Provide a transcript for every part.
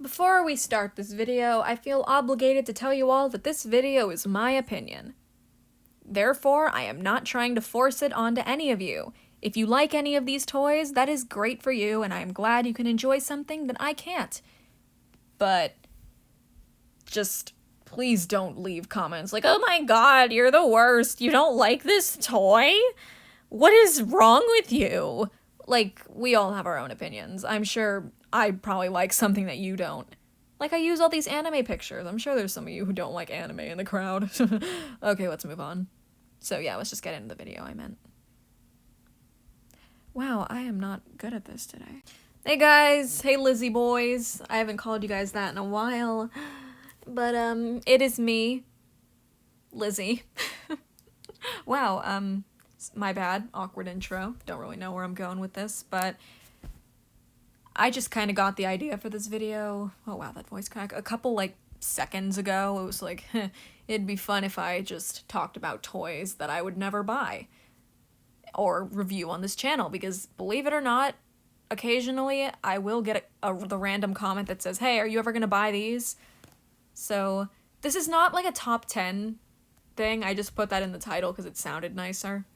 Before we start this video, I feel obligated to tell you all that this video is my opinion. Therefore, I am not trying to force it onto any of you. If you like any of these toys, that is great for you, and I am glad you can enjoy something that I can't. But just please don't leave comments like, "Oh my god, you're the worst. You don't like this toy? What is wrong with you?" Like, we all have our own opinions. I'm sure I probably like something that you don't. Like, I use all these anime pictures. I'm sure there's some of you who don't like anime in the crowd. Okay, let's move on. So yeah, let's just get into the video, I meant. Wow, I am not good at this today. Hey guys, hey Lizzie boys. I haven't called you guys that in a while. But, it is me, Lizzie. Wow, my bad, awkward intro. Don't really know where I'm going with this, but I just kind of got the idea for this video. Oh wow, that voice crack. A couple, like, seconds ago. It was like, it'd be fun if I just talked about toys that I would never buy or review on this channel, because believe it or not, occasionally I will get the random comment that says, "Hey, are you ever gonna buy these?" So this is not like a top 10 thing. I just put that in the title because it sounded nicer.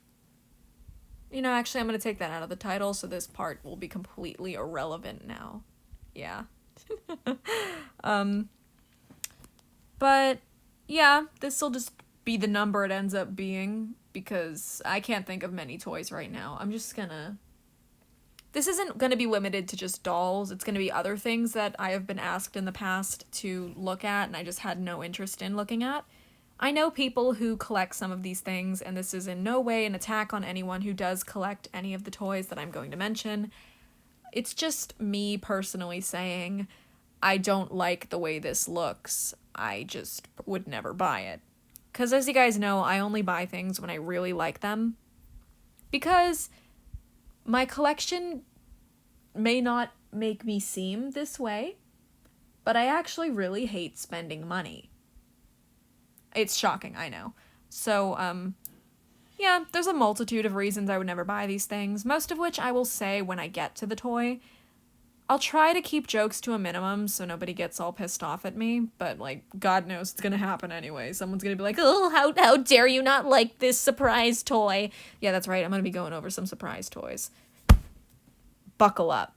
You know, actually, I'm going to take that out of the title, so this part will be completely irrelevant now. Yeah. But, yeah, this will just be the number it ends up being, because I can't think of many toys right now. I'm just gonna... This isn't going to be limited to just dolls. It's going to be other things that I have been asked in the past to look at, and I just had no interest in looking at. I know people who collect some of these things, and this is in no way an attack on anyone who does collect any of the toys that I'm going to mention. It's just me personally saying, I don't like the way this looks. I just would never buy it. Because as you guys know, I only buy things when I really like them. Because my collection may not make me seem this way, but I actually really hate spending money. It's shocking, I know. So, yeah, there's a multitude of reasons I would never buy these things, most of which I will say when I get to the toy. I'll try to keep jokes to a minimum so nobody gets all pissed off at me, but, like, God knows it's gonna happen anyway. Someone's gonna be like, "Oh, how dare you not like this surprise toy?" Yeah, that's right, I'm gonna be going over some surprise toys. Buckle up.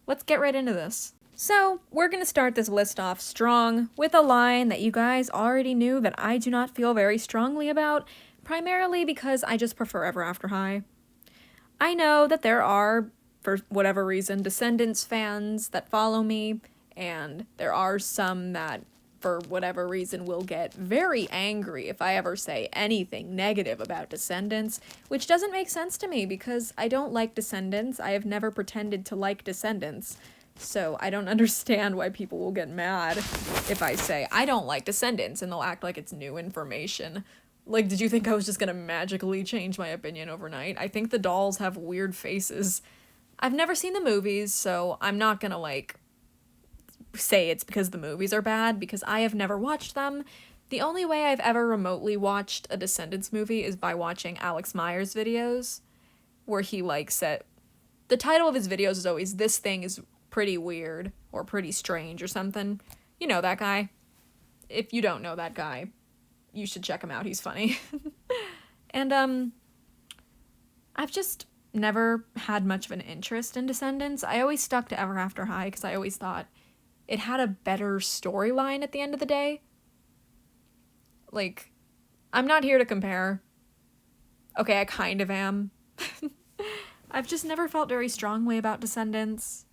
Let's get right into this. So, we're gonna start this list off strong with a line that you guys already knew that I do not feel very strongly about, primarily because I just prefer Ever After High. I know that there are, for whatever reason, Descendants fans that follow me, and there are some that, for whatever reason, will get very angry if I ever say anything negative about Descendants, which doesn't make sense to me because I don't like Descendants. I have never pretended to like Descendants, so I don't understand why people will get mad if I say I don't like Descendants, and they'll act like it's new information. Like, did you think I was just gonna magically change my opinion overnight? I think the dolls have weird faces. I've never seen the movies, so I'm not gonna, like, say it's because the movies are bad, because I have never watched them. The only way I've ever remotely watched a Descendants movie is by watching Alex Myers' videos, where he, like, said... The title of his videos is always, "This thing is pretty weird," or "pretty strange," or something. You know that guy. If you don't know that guy, you should check him out, he's funny. And, I've just never had much of an interest in Descendants. I always stuck to Ever After High because I always thought it had a better storyline at the end of the day. Like, I'm not here to compare. Okay, I kind of am. I've just never felt very strongly about Descendants.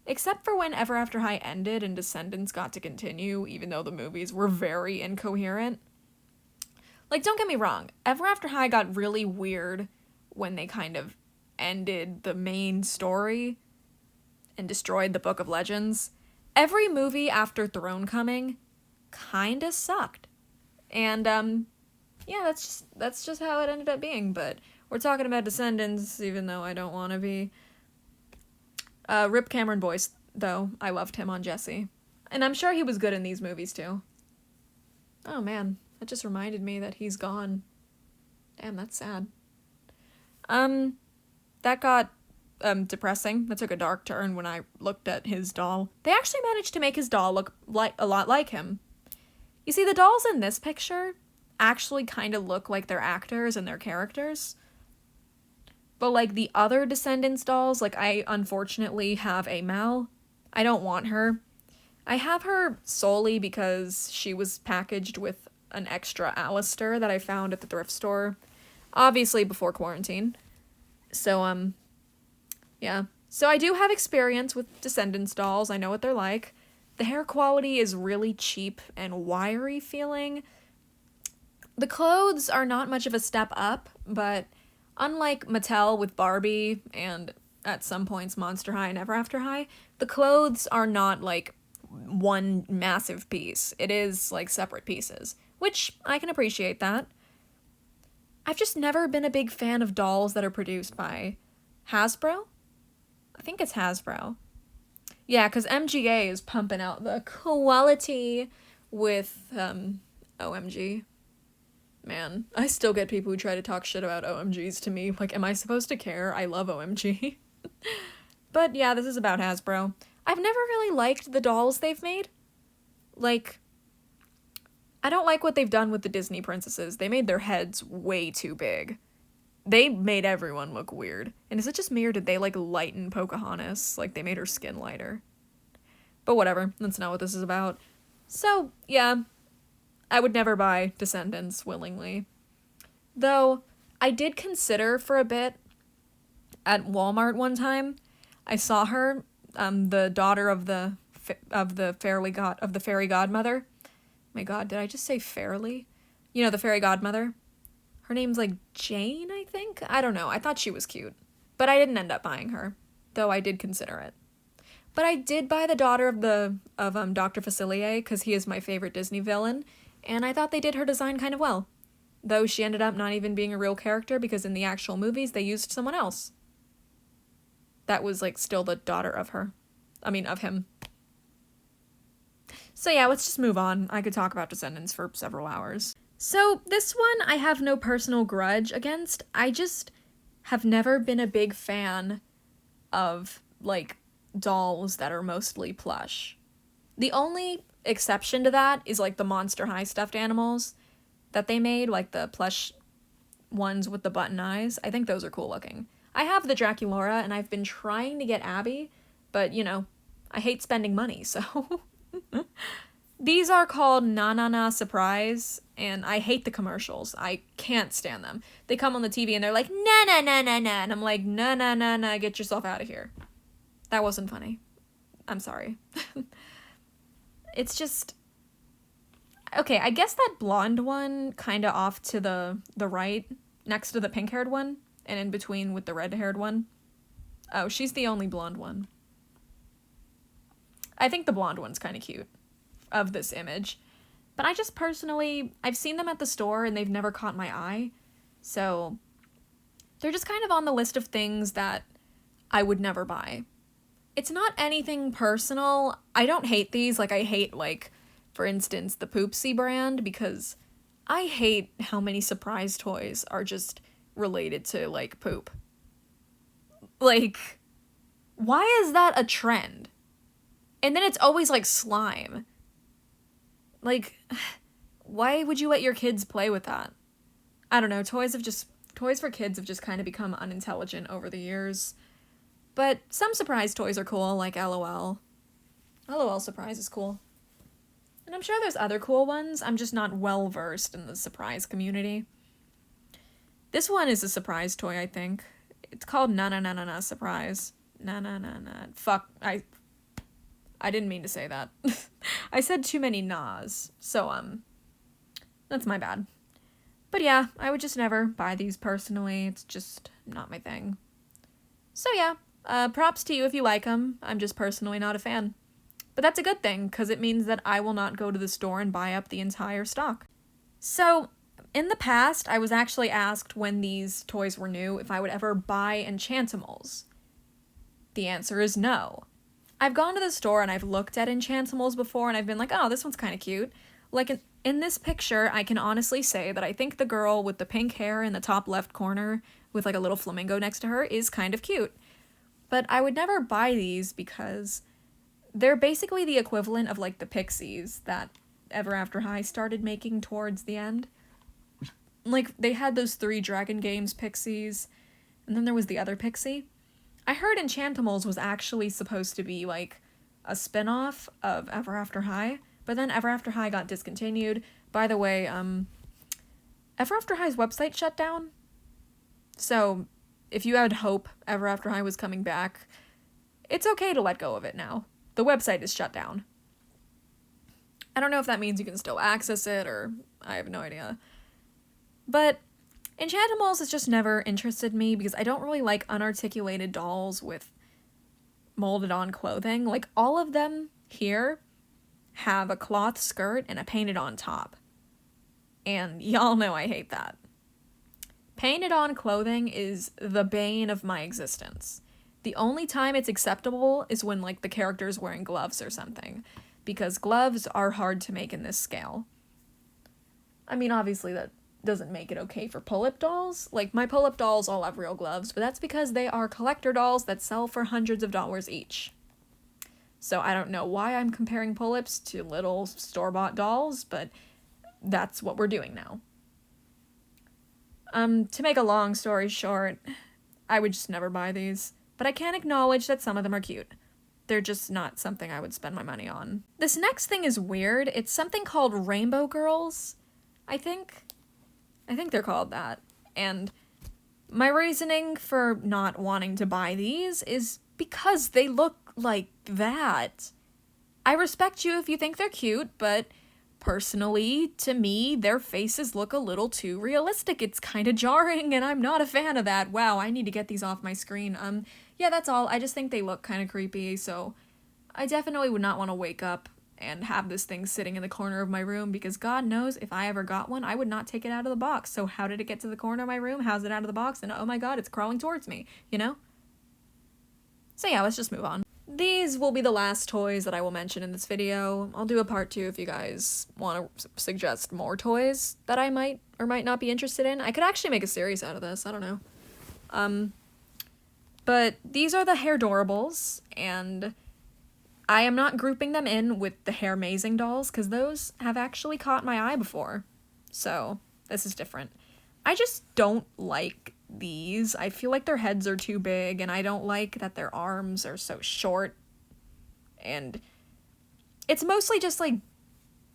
Except for when Ever After High ended and Descendants got to continue, even though the movies were very incoherent. Like, don't get me wrong, Ever After High got really weird when they kind of ended the main story and destroyed the Book of Legends. Every movie after Throne Coming kinda sucked. And, yeah, that's just how it ended up being, but we're talking about Descendants, even though I don't want to be. Rip Cameron Boyce, though. I loved him on Jessie. And I'm sure he was good in these movies, too. Oh, man. That just reminded me that he's gone. Damn, that's sad. That got depressing. That took a dark turn when I looked at his doll. They actually managed to make his doll look like a lot like him. You see, the dolls in this picture actually kind of look like their actors and their characters. But like the other Descendants dolls, like I unfortunately have a Mal. I don't want her. I have her solely because she was packaged with an extra Alistair that I found at the thrift store. Obviously before quarantine. So, yeah. So I do have experience with Descendants dolls. I know what they're like. The hair quality is really cheap and wiry feeling. The clothes are not much of a step up, but unlike Mattel with Barbie and at some points Monster High and Ever After High, the clothes are not like one massive piece. It is like separate pieces, which I can appreciate that. I've just never been a big fan of dolls that are produced by Hasbro. I think it's Hasbro. Yeah, because MGA is pumping out the quality with OMG. Man, I still get people who try to talk shit about OMGs to me. Like, am I supposed to care? I love OMG. But yeah, this is about Hasbro. I've never really liked the dolls they've made. Like, I don't like what they've done with the Disney princesses. They made their heads way too big. They made everyone look weird. And is it just me or did they, like, lighten Pocahontas? Like, they made her skin lighter. But whatever, that's not what this is about. So, yeah, I would never buy Descendants willingly. Though, I did consider for a bit at Walmart one time. I saw her, the daughter of the fairy godmother. My god, did I just say fairly? You know, the fairy godmother. Her name's like Jane, I think? I don't know. I thought she was cute. But I didn't end up buying her, though I did consider it. But I did buy the daughter of Dr. Facilier, because he is my favorite Disney villain, and I thought they did her design kind of well. Though she ended up not even being a real character, because in the actual movies, they used someone else. That was, like, still the daughter of her. I mean, of him. So yeah, let's just move on. I could talk about Descendants for several hours. So this one I have no personal grudge against. I just have never been a big fan of, like, dolls that are mostly plush. The only exception to that is, like, the Monster High stuffed animals that they made, like the plush ones with the button eyes. I think those are cool looking. I have the Draculaura, and I've been trying to get Abby, but, you know, I hate spending money, so... These are called Na Na Na Surprise, and I hate the commercials. I can't stand them. They come on the TV and they're like, na na na na na, and I'm like, na na na na, get yourself out of here. That wasn't funny. I'm sorry. It's just... Okay, I guess that blonde one, kinda off to the right, next to the pink-haired one, and in between with the red-haired one. Oh, she's the only blonde one. I think the blonde one's kinda cute. Of this image. But I just personally, I've seen them at the store and they've never caught my eye. So they're just kind of on the list of things that I would never buy. It's not anything personal. I don't hate these. Like, I hate, like, for instance, the Poopsie brand, because I hate how many surprise toys are just related to, like, poop. Like, why is that a trend? And then it's always, like, slime. Like, why would you let your kids play with that? I don't know, toys for kids have just kind of become unintelligent over the years. But some surprise toys are cool, like LOL. LOL surprise is cool. And I'm sure there's other cool ones, I'm just not well versed in the surprise community. This one is a surprise toy, I think. It's called Na Na Na Na Na Surprise. Na Na Na Na. Fuck, I didn't mean to say that. I said too many nas, so, that's my bad. But yeah, I would just never buy these personally. It's just not my thing. So yeah, props to you if you like them. I'm just personally not a fan. But that's a good thing, because it means that I will not go to the store and buy up the entire stock. So, in the past, I was actually asked when these toys were new if I would ever buy Enchantimals. The answer is no. I've gone to the store and I've looked at Enchantimals before and I've been like, oh, this one's kind of cute. Like, in this picture, I can honestly say that I think the girl with the pink hair in the top left corner with, like, a little flamingo next to her is kind of cute. But I would never buy these because they're basically the equivalent of like the Pixies that Ever After High started making towards the end. Like, they had those 3 Dragon Games Pixies, and then there was the other Pixie. I heard Enchantimals was actually supposed to be, like, a spin-off of Ever After High, but then Ever After High got discontinued. By the way, Ever After High's website shut down. So, if you had hope Ever After High was coming back, it's okay to let go of it now. The website is shut down. I don't know if that means you can still access it, or I have no idea. But Enchantimals has just never interested me because I don't really like unarticulated dolls with molded on clothing. Like, all of them here have a cloth skirt and a painted on top. And y'all know I hate that. Painted on clothing is the bane of my existence. The only time it's acceptable is when, like, the character's wearing gloves or something, because gloves are hard to make in this scale. I mean, obviously that doesn't make it okay for pull-up dolls. Like, my pull-up dolls all have real gloves, but that's because they are collector dolls that sell for hundreds of dollars each. So I don't know why I'm comparing pull-ups to little store-bought dolls, but that's what we're doing now. To make a long story short, I would just never buy these, but I can acknowledge that some of them are cute. They're just not something I would spend my money on. This next thing is weird. It's something called Rainbow Girls, I think they're called that. And my reasoning for not wanting to buy these is because they look like that. I respect you if you think they're cute, but personally, to me, their faces look a little too realistic. It's kind of jarring, and I'm not a fan of that. Wow, I need to get these off my screen. Yeah, that's all. I just think they look kind of creepy, so I definitely would not want to wake up and have this thing sitting in the corner of my room, because God knows if I ever got one, I would not take it out of the box. So how did it get to the corner of my room? How's it out of the box? And oh my God, it's crawling towards me, you know? So yeah, let's just move on. These will be the last toys that I will mention in this video. I'll do a part 2 if you guys want to suggest more toys that I might or might not be interested in. I could actually make a series out of this, I don't know. But these are the Hairdorables, and I am not grouping them in with the Hairmazing dolls, because those have actually caught my eye before. So, this is different. I just don't like these. I feel like their heads are too big, and I don't like that their arms are so short. And it's mostly just, like,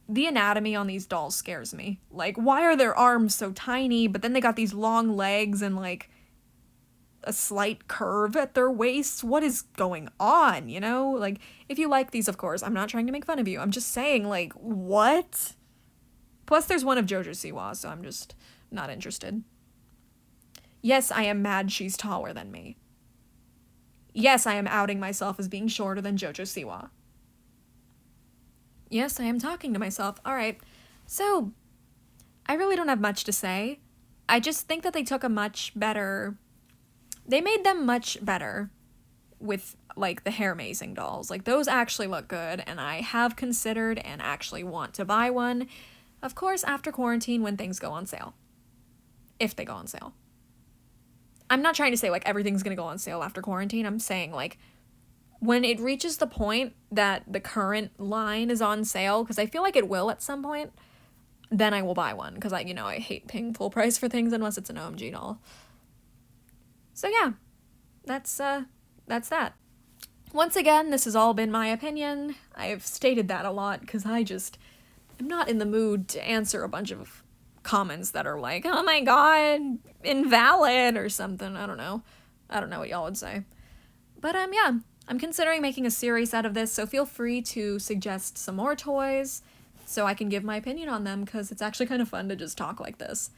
the anatomy on these dolls scares me. Like, why are their arms so tiny, but then they got these long legs and, like, a slight curve at their waists? What is going on, you know? Like, if you like these, of course, I'm not trying to make fun of you. I'm just saying, like, what? Plus, there's one of JoJo Siwa, so I'm just not interested. Yes, I am mad she's taller than me. Yes, I am outing myself as being shorter than JoJo Siwa. Yes, I am talking to myself. Alright, so, I really don't have much to say. I just think that they took a much better... They made them much better with, like, the Hairmazing dolls. Like, those actually look good, and I have considered and actually want to buy one. Of course, after quarantine, when things go on sale. If they go on sale. I'm not trying to say, like, everything's gonna go on sale after quarantine. I'm saying, like, when it reaches the point that the current line is on sale, because I feel like it will at some point, then I will buy one. Because, I hate paying full price for things unless it's an OMG doll. So yeah, that's that. Once again, this has all been my opinion. I've stated that a lot because I just am not in the mood to answer a bunch of comments that are like, oh my God, invalid or something. I don't know what y'all would say. But yeah, I'm considering making a series out of this, so feel free to suggest some more toys so I can give my opinion on them, because it's actually kind of fun to just talk like this.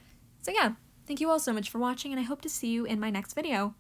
So yeah. Thank you all so much for watching, and I hope to see you in my next video.